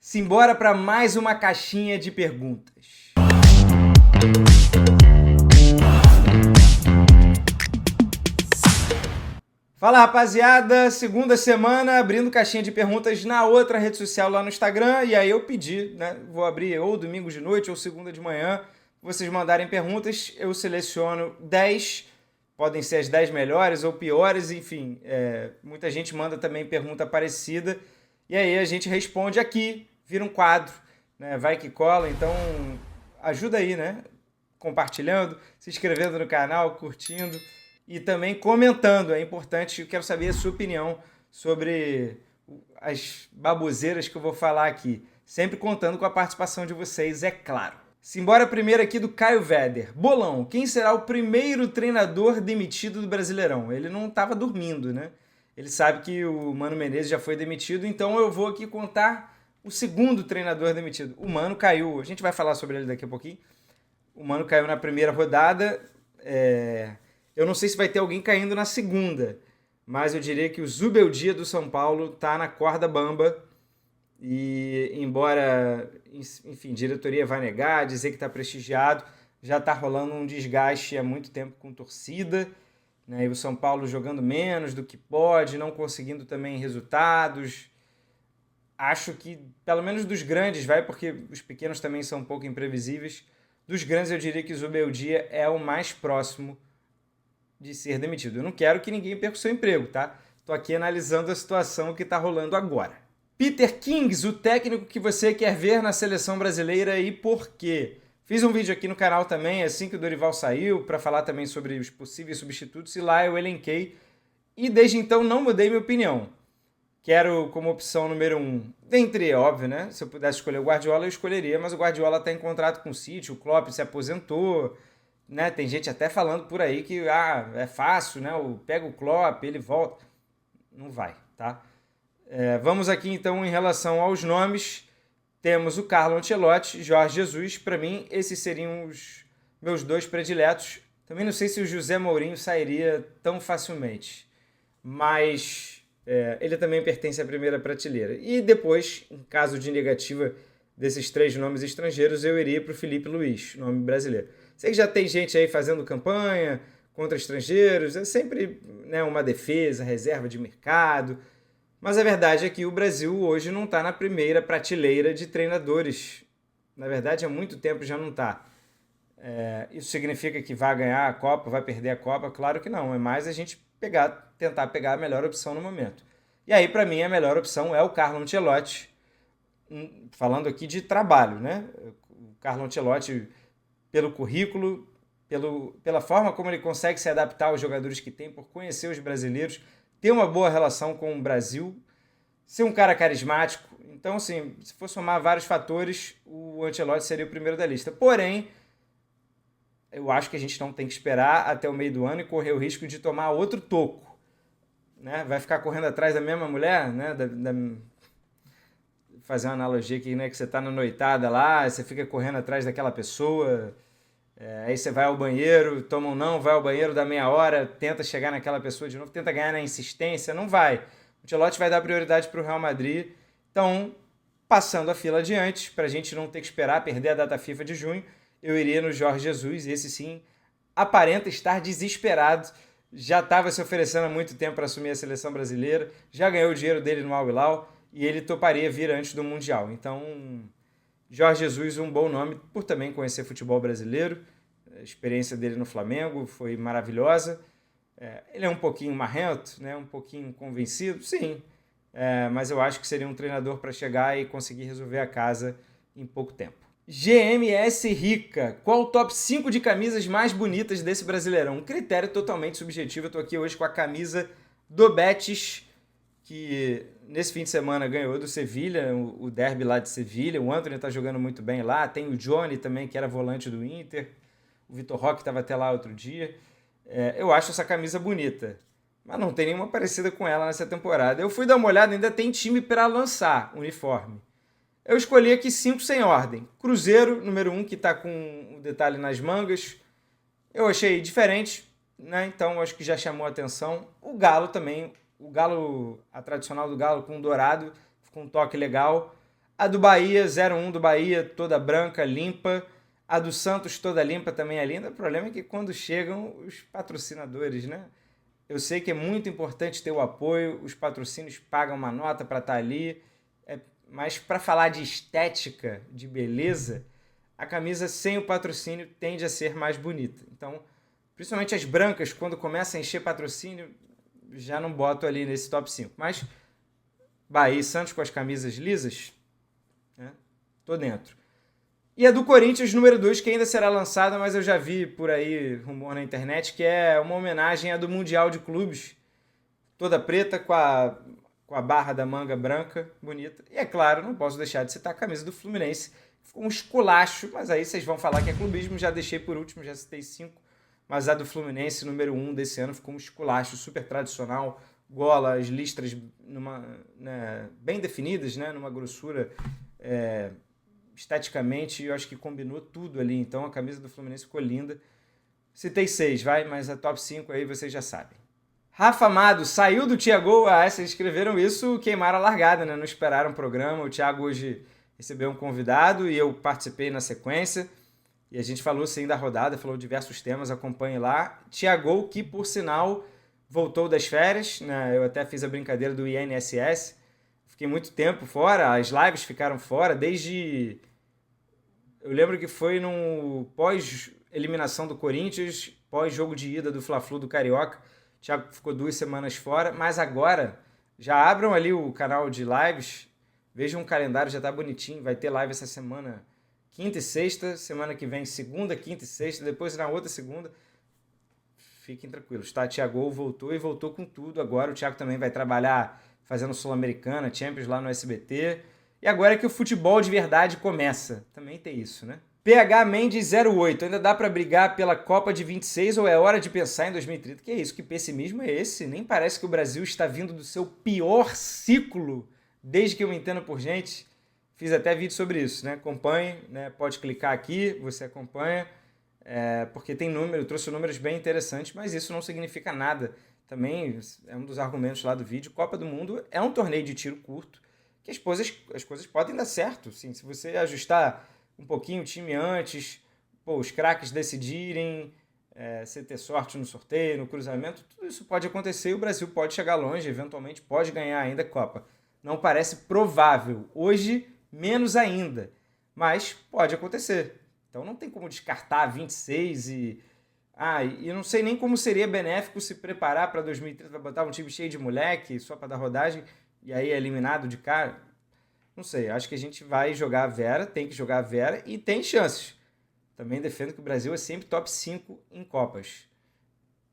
Simbora para mais uma caixinha de perguntas. Fala, rapaziada, segunda semana abrindo caixinha de perguntas na outra rede social lá no Instagram, e aí eu pedi, né, vou abrir ou domingo de noite ou segunda de manhã, vocês mandarem perguntas, eu seleciono 10, podem ser as 10 melhores ou piores, enfim, muita gente manda também pergunta parecida, e aí a gente responde aqui, vira um quadro, né, vai que cola, então ajuda aí, né, compartilhando, se inscrevendo no canal, curtindo e também comentando, é importante, eu quero saber a sua opinião sobre as baboseiras que eu vou falar aqui, sempre contando com a participação de vocês, é claro. Simbora primeiro aqui do Caio Veder. Bolão, quem será o primeiro treinador demitido do Brasileirão? Ele não estava dormindo, né? Ele sabe que o Mano Menezes já foi demitido, então eu vou aqui contar o segundo treinador demitido. O Mano caiu, a gente vai falar sobre ele daqui a pouquinho. O Mano caiu na primeira rodada, eu não sei se vai ter alguém caindo na segunda, mas eu diria que o Zubeldia do São Paulo tá na corda bamba e, embora, enfim, diretoria vai negar, dizer que está prestigiado, já está rolando um desgaste há muito tempo com torcida, né? E o São Paulo jogando menos do que pode, não conseguindo também resultados. Acho que, pelo menos dos grandes, porque os pequenos também são um pouco imprevisíveis, dos grandes eu diria que o Zubeldia é o mais próximo de ser demitido. Eu não quero que ninguém perca o seu emprego, tá? Estou aqui analisando a situação que está rolando agora. Peter Kings, o técnico que você quer ver na seleção brasileira e por quê? Fiz um vídeo aqui no canal também, assim que o Dorival saiu, para falar também sobre os possíveis substitutos, e lá eu elenquei, e desde então não mudei minha opinião. Quero como opção número 1, dentre, óbvio, né? Se eu pudesse escolher o Guardiola, eu escolheria, mas o Guardiola está em contrato com o City, o Klopp se aposentou, né? Tem gente até falando por aí que é fácil, né? Pega o Klopp, ele volta. Não vai, tá? Vamos aqui então em relação aos nomes. Temos o Carlo Ancelotti, Jorge Jesus. Para mim, esses seriam os meus dois prediletos. Também não sei se o José Mourinho sairia tão facilmente, mas ele também pertence à primeira prateleira. E depois, em caso de negativa desses três nomes estrangeiros, eu iria para o Felipe Luiz, nome brasileiro. Sei que já tem gente aí fazendo campanha contra estrangeiros, é sempre, né, uma defesa, reserva de mercado, mas a verdade é que o Brasil hoje não está na primeira prateleira de treinadores. Na verdade, há muito tempo já não está. Isso significa que vai ganhar a Copa, vai perder a Copa? Claro que não, é mais a gente tentar pegar a melhor opção no momento. E aí, para mim, a melhor opção é o Carlo Ancelotti, falando aqui de trabalho, né? O Carlo Ancelotti, pelo currículo, pela forma como ele consegue se adaptar aos jogadores que tem, por conhecer os brasileiros, ter uma boa relação com o Brasil, ser um cara carismático. Então, assim, se for somar vários fatores, o Ancelotti seria o primeiro da lista. Porém, eu acho que a gente não tem que esperar até o meio do ano e correr o risco de tomar outro toco, né? Vai ficar correndo atrás da mesma mulher, né? Fazer uma analogia aqui, né? Que você está na noitada lá, você fica correndo atrás daquela pessoa, aí você vai ao banheiro, toma um não, vai ao banheiro, dá meia hora, tenta chegar naquela pessoa de novo, tenta ganhar na insistência, não vai. O Ancelotti vai dar prioridade para o Real Madrid. Então, passando a fila adiante, para a gente não ter que esperar perder a data FIFA de junho, eu iria no Jorge Jesus, esse sim aparenta estar desesperado, já estava se oferecendo há muito tempo para assumir a seleção brasileira, já ganhou o dinheiro dele no Al Hilal e ele toparia vir antes do Mundial. Então, Jorge Jesus, um bom nome, por também conhecer futebol brasileiro, a experiência dele no Flamengo foi maravilhosa. Ele é um pouquinho marrento, né? Um pouquinho convencido, sim, mas eu acho que seria um treinador para chegar e conseguir resolver a casa em pouco tempo. GMS Rica, qual o top 5 de camisas mais bonitas desse Brasileirão? Um critério totalmente subjetivo. Eu estou aqui hoje com a camisa do Betis, que nesse fim de semana ganhou do Sevilha, o derby lá de Sevilha. O Antony está jogando muito bem lá. Tem o Johnny também, que era volante do Inter. O Vitor Roque estava até lá outro dia. Eu acho essa camisa bonita, mas não tem nenhuma parecida com ela nessa temporada. Eu fui dar uma olhada, ainda tem time para lançar uniforme. Eu escolhi aqui 5 sem ordem. Cruzeiro, número 1, que está com o detalhe nas mangas. Eu achei diferente, né? Então acho que já chamou a atenção. O Galo também. O Galo, a tradicional do Galo com dourado, ficou um toque legal. A do Bahia, 0-1 do Bahia, toda branca, limpa. A do Santos, toda limpa, também é linda. O problema é que quando chegam os patrocinadores, né? Eu sei que é muito importante ter o apoio, os patrocínios pagam uma nota para estar ali, mas para falar de estética, de beleza, a camisa sem o patrocínio tende a ser mais bonita. Então, principalmente as brancas, quando começam a encher patrocínio, já não boto ali nesse top 5. Mas Bahia e Santos com as camisas lisas, né? Tô dentro. E a do Corinthians, número 2, que ainda será lançada, mas eu já vi por aí rumor na internet, que é uma homenagem à do Mundial de Clubes, toda preta com a barra da manga branca, bonita. E é claro, não posso deixar de citar a camisa do Fluminense. Ficou um esculacho, mas aí vocês vão falar que é clubismo, já deixei por último, já citei 5. Mas a do Fluminense, número 1 desse ano, ficou um esculacho, super tradicional, gola, as listras bem definidas, né, numa grossura esteticamente, eu acho que combinou tudo ali. Então a camisa do Fluminense ficou linda. Citei 6, vai, mas a top 5 aí vocês já sabem. Rafa Amado, saiu do Thiago. Vocês escreveram isso, queimaram a largada, né? Não esperaram o programa. O Thiago hoje recebeu um convidado e eu participei na sequência. E a gente falou sim da rodada, falou diversos temas, acompanhe lá. Thiago, que por sinal voltou das férias, né? Eu até fiz a brincadeira do INSS. Fiquei muito tempo fora, as lives ficaram fora, desde... Eu lembro que foi no pós-eliminação do Corinthians, pós-jogo de ida do Fla-Flu do Carioca. O Thiago ficou 2 semanas fora, mas agora já abram ali o canal de lives, vejam o calendário, já tá bonitinho, vai ter live essa semana, quinta e sexta, semana que vem segunda, quinta e sexta, depois na outra segunda. Fiquem tranquilos, tá? O Thiago voltou e voltou com tudo agora. O Thiago também vai trabalhar fazendo Sul-Americana, Champions lá no SBT. E agora é que o futebol de verdade começa. Também tem isso, né? PH Mendes 08. Ainda dá pra brigar pela Copa de 26 ou é hora de pensar em 2030? Que é isso? Que pessimismo é esse? Nem parece que o Brasil está vindo do seu pior ciclo desde que eu me entendo por gente. Fiz até vídeo sobre isso, né? Acompanhe, né? Pode clicar aqui, você acompanha. Porque tem número, eu trouxe números bem interessantes, mas isso não significa nada. Também é um dos argumentos lá do vídeo. Copa do Mundo é um torneio de tiro curto, que as coisas podem dar certo. Sim, se você ajustar um pouquinho o time antes, os craques decidirem, você ter sorte no sorteio, no cruzamento, tudo isso pode acontecer e o Brasil pode chegar longe, eventualmente pode ganhar ainda a Copa. Não parece provável. Hoje, menos ainda. Mas pode acontecer. Então não tem como descartar 26 e não sei nem como seria benéfico se preparar para 2030, vai botar um time cheio de moleque só para dar rodagem e aí é eliminado de cara. Não sei, acho que a gente vai jogar a Vera, tem que jogar a Vera e tem chances. Também defendo que o Brasil é sempre top 5 em Copas.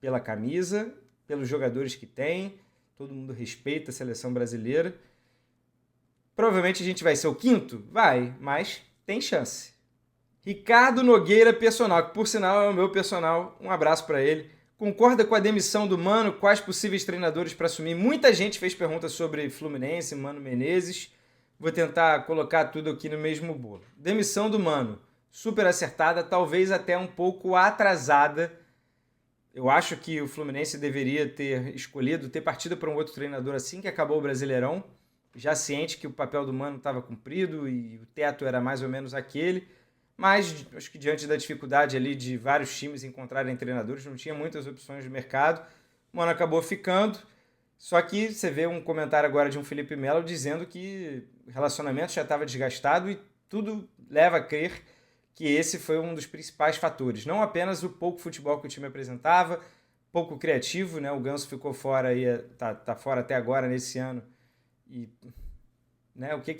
Pela camisa, pelos jogadores que tem, todo mundo respeita a seleção brasileira. Provavelmente a gente vai ser o 5º? Vai, mas tem chance. Ricardo Nogueira Personal, que por sinal é o meu personal, um abraço para ele. Concorda com a demissão do Mano? Quais possíveis treinadores para assumir? Muita gente fez perguntas sobre Fluminense, Mano Menezes. Vou tentar colocar tudo aqui no mesmo bolo. Demissão do Mano, super acertada, talvez até um pouco atrasada. Eu acho que o Fluminense deveria ter partido para um outro treinador assim que acabou o Brasileirão, já ciente que o papel do Mano estava cumprido e o teto era mais ou menos aquele. Mas acho que diante da dificuldade ali de vários times encontrarem treinadores, não tinha muitas opções de mercado. O Mano acabou ficando. Só que você vê um comentário agora de um Felipe Melo dizendo que o relacionamento já estava desgastado e tudo leva a crer que esse foi um dos principais fatores. Não apenas o pouco futebol que o time apresentava, pouco criativo, né? O Ganso ficou fora e tá fora até agora nesse ano. E... né, o que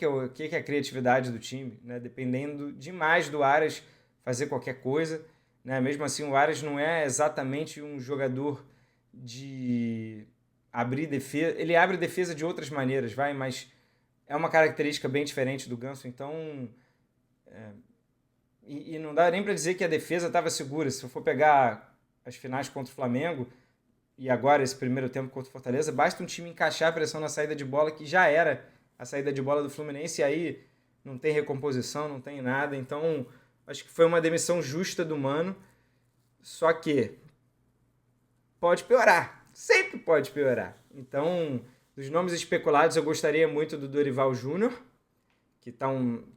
é a criatividade do time, né, dependendo demais do Aras fazer qualquer coisa, né, mesmo assim o Aras não é exatamente um jogador de abrir defesa, ele abre defesa de outras maneiras, mas é uma característica bem diferente do Ganso, então e não dá nem para dizer que a defesa estava segura. Se eu for pegar as finais contra o Flamengo e agora esse primeiro tempo contra o Fortaleza, basta um time encaixar a pressão na saída de bola que já era a saída de bola do Fluminense, e aí não tem recomposição, não tem nada. Então, acho que foi uma demissão justa do Mano, só que pode piorar, sempre pode piorar. Então, dos nomes especulados, eu gostaria muito do Dorival Júnior, que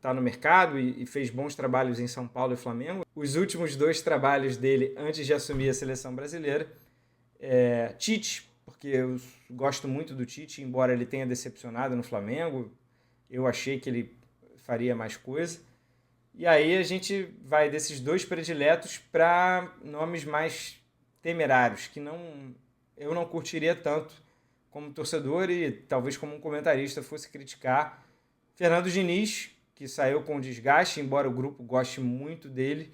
tá no mercado e fez bons trabalhos em São Paulo e Flamengo. Os últimos 2 trabalhos dele antes de assumir a seleção brasileira. Tite, porque eu gosto muito do Tite, embora ele tenha decepcionado no Flamengo, eu achei que ele faria mais coisa. E aí a gente vai desses 2 prediletos para nomes mais temerários, que eu não curtiria tanto como torcedor e talvez como um comentarista fosse criticar. Fernando Diniz, que saiu com desgaste, embora o grupo goste muito dele.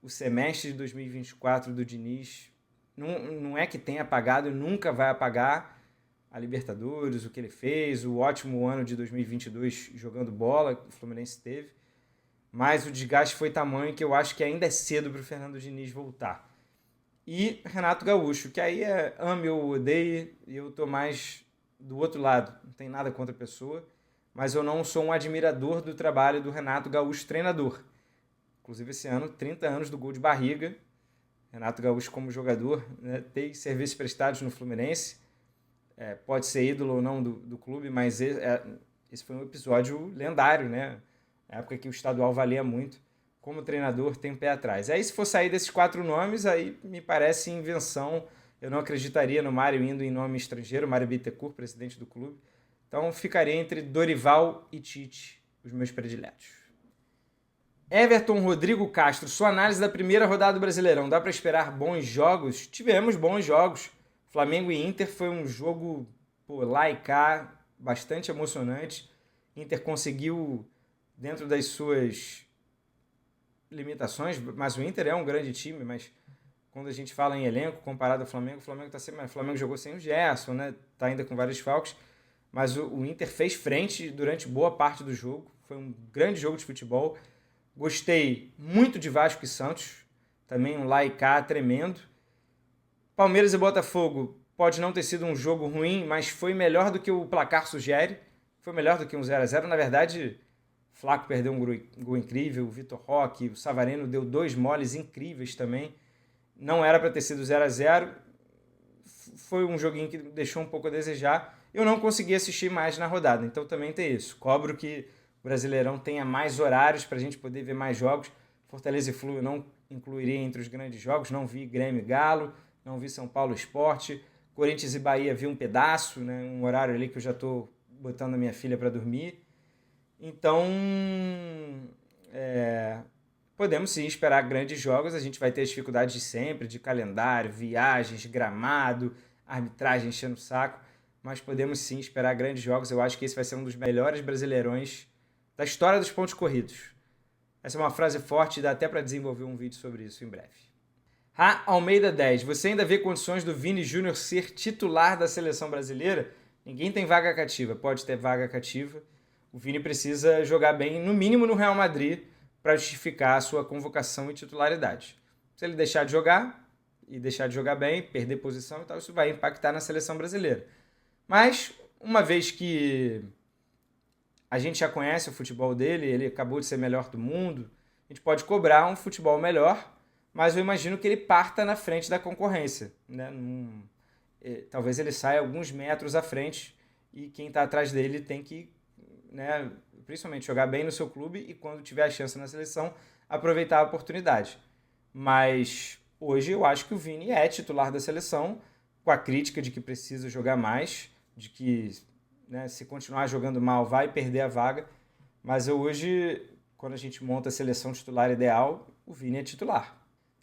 O semestre de 2024 do Diniz não é que tenha apagado, nunca vai apagar a Libertadores, o que ele fez, o ótimo ano de 2022 jogando bola que o Fluminense teve. Mas o desgaste foi tamanho que eu acho que ainda é cedo para o Fernando Diniz voltar. E Renato Gaúcho, que aí ame ou odeie, e eu estou mais do outro lado. Não tem nada contra a pessoa, mas eu não sou um admirador do trabalho do Renato Gaúcho, treinador. Inclusive esse ano, 30 anos do gol de barriga. Renato Gaúcho como jogador, né, tem serviços prestados no Fluminense. Pode ser ídolo ou não do clube, mas esse foi um episódio lendário, né? Na época que o estadual valia muito. Como treinador, tem um pé atrás. Aí, se for sair desses 4 nomes, aí me parece invenção. Eu não acreditaria no Mário indo em nome estrangeiro, Mário Bittencourt, presidente do clube. Então, ficaria entre Dorival e Tite, os meus prediletos. Everton Rodrigo Castro, sua análise da primeira rodada do Brasileirão. Dá para esperar bons jogos? Tivemos bons jogos. Flamengo e Inter foi um jogo lá e cá, bastante emocionante. Inter conseguiu, dentro das suas limitações, mas o Inter é um grande time, mas quando a gente fala em elenco, comparado ao Flamengo, o Flamengo jogou sem o Gerson, né? Tá ainda com vários desfalques, mas o Inter fez frente durante boa parte do jogo. Foi um grande jogo de futebol. Gostei muito de Vasco e Santos, também um lá e cá tremendo. Palmeiras e Botafogo pode não ter sido um jogo ruim, mas foi melhor do que o placar sugere. Foi melhor do que um 0-0. Na verdade, Flaco perdeu um gol incrível, o Vitor Roque, o Savarino deu 2 moles incríveis também. Não era para ter sido 0-0. Foi um joguinho que deixou um pouco a desejar. Eu não consegui assistir mais na rodada, então também tem isso. Cobro que o Brasileirão tenha mais horários para a gente poder ver mais jogos. Fortaleza e Flu eu não incluiria entre os grandes jogos. Não vi Grêmio e Galo, não vi São Paulo Sport. Corinthians e Bahia vi um pedaço, né? Um horário ali que eu já estou botando a minha filha para dormir. Então, podemos sim esperar grandes jogos. A gente vai ter as dificuldades de sempre, de calendário, viagens, gramado, arbitragem enchendo o saco, mas podemos sim esperar grandes jogos. Eu acho que esse vai ser um dos melhores brasileirões da história dos pontos corridos. Essa é uma frase forte e dá até para desenvolver um vídeo sobre isso em breve. Almeida 10. Você ainda vê condições do Vini Júnior ser titular da seleção brasileira? Ninguém tem vaga cativa, pode ter vaga cativa. O Vini precisa jogar bem, no mínimo no Real Madrid, para justificar a sua convocação e titularidade. Se ele deixar de jogar, e deixar de jogar bem, perder posição e tal, isso vai impactar na seleção brasileira. Mas, uma vez que a gente já conhece o futebol dele, ele acabou de ser melhor do mundo, a gente pode cobrar um futebol melhor, mas eu imagino que ele parta na frente da concorrência, né? Talvez ele saia alguns metros à frente e quem está atrás dele tem que, né, principalmente jogar bem no seu clube e quando tiver a chance na seleção, aproveitar a oportunidade. Mas hoje eu acho que o Vini é titular da seleção, com a crítica de que precisa jogar mais, de que, né, se continuar jogando mal vai perder a vaga, mas hoje, quando a gente monta a seleção titular ideal, o Vini é titular.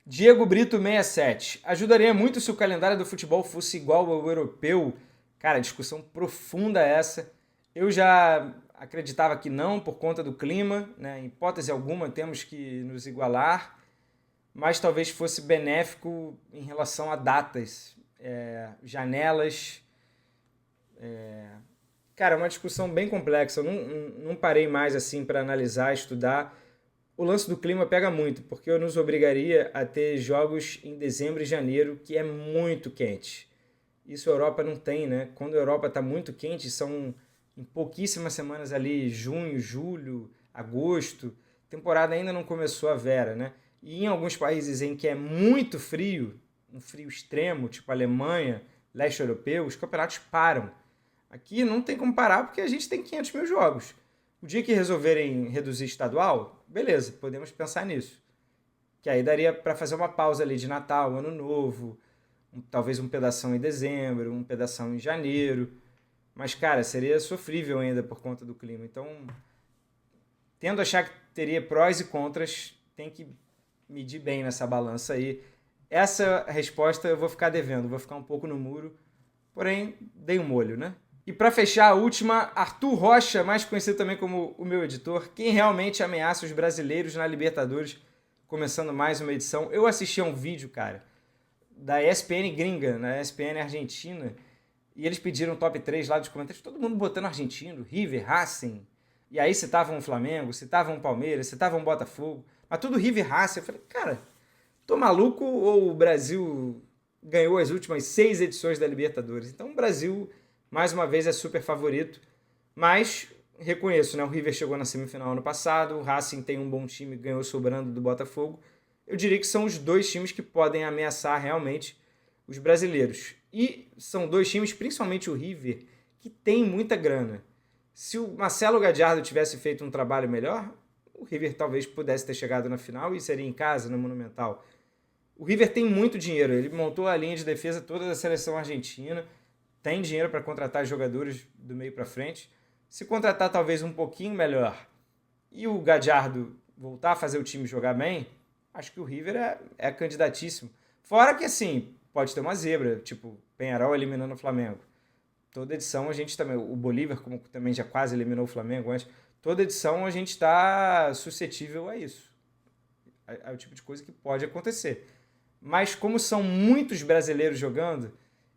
Diego Brito 67. Ajudaria muito se o calendário do futebol fosse igual ao europeu? Cara, discussão profunda essa. Eu já acreditava que não, por conta do clima, né? Em hipótese alguma temos que nos igualar, mas talvez fosse benéfico em relação a datas, janelas. Cara, é uma discussão bem complexa. Eu não parei mais assim para analisar, estudar. O lance do clima pega muito, porque eu nos obrigaria a ter jogos em dezembro e janeiro, que é muito quente. Isso a Europa não tem, né? Quando a Europa está muito quente, são em pouquíssimas semanas ali, junho, julho, agosto. A temporada ainda não começou a vera, né? E em alguns países em que é muito frio, um frio extremo, tipo Alemanha, leste europeu, os campeonatos param. Aqui não tem como parar porque a gente tem 500 mil jogos. O dia que resolverem reduzir estadual, beleza, podemos pensar nisso. Que aí daria para fazer uma pausa ali de Natal, Ano Novo, talvez um pedação em dezembro, um pedação em janeiro. Mas, cara, seria sofrível ainda por conta do clima. Então, tendo a achar que teria prós e contras, tem que medir bem nessa balança aí. Essa resposta eu vou ficar devendo, vou ficar um pouco no muro, porém, dei um molho, né? E para fechar a última, Arthur Rocha, mais conhecido também como o meu editor, quem realmente ameaça os brasileiros na Libertadores, começando mais uma edição. Eu assisti a um vídeo, cara, da ESPN gringa, na ESPN Argentina, e eles pediram o top 3 lá dos comentários, todo mundo botando argentino, River, Racing, e aí citavam o Flamengo, citavam o Palmeiras, citavam o Botafogo, mas tudo River, Racing. Eu falei, cara, tô maluco ou o Brasil ganhou as últimas 6 edições da Libertadores? Então o Brasil, mais uma vez, é super favorito, mas reconheço, né? O River chegou na semifinal ano passado, o Racing tem um bom time, ganhou sobrando do Botafogo. Eu diria que são os dois times que podem ameaçar realmente os brasileiros. E são dois times, principalmente o River, que tem muita grana. Se o Marcelo Gallardo tivesse feito um trabalho melhor, o River talvez pudesse ter chegado na final e seria em casa, no Monumental. O River tem muito dinheiro, ele montou a linha de defesa toda da seleção argentina, tem dinheiro para contratar jogadores do meio para frente. Se contratar talvez um pouquinho melhor e o Gallardo voltar a fazer o time jogar bem, acho que o River é candidatíssimo. Fora que, assim, pode ter uma zebra, tipo Peñarol eliminando o Flamengo. Toda edição a gente também, o Bolívar, como também já quase eliminou o Flamengo antes, toda edição a gente está suscetível a isso. É o tipo de coisa que pode acontecer. Mas como são muitos brasileiros jogando,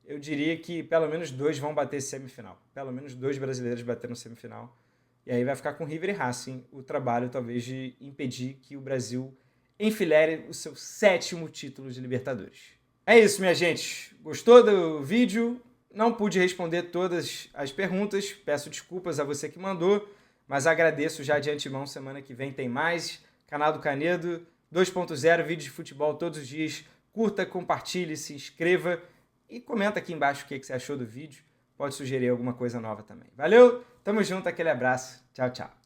eu diria que pelo menos 2 vão bater semifinal. Pelo menos 2 brasileiros bateram semifinal. E aí vai ficar com River e Racing o trabalho, talvez, de impedir que o Brasil enfileire o seu 7º título de Libertadores. É isso, minha gente. Gostou do vídeo? Não pude responder todas as perguntas. Peço desculpas a você que mandou, mas agradeço já de antemão. Semana que vem tem mais. Canal do Canedo 2.0, vídeo de futebol todos os dias. Curta, compartilhe, se inscreva e comenta aqui embaixo o que você achou do vídeo. Pode sugerir alguma coisa nova também. Valeu, tamo junto, aquele abraço. Tchau, tchau.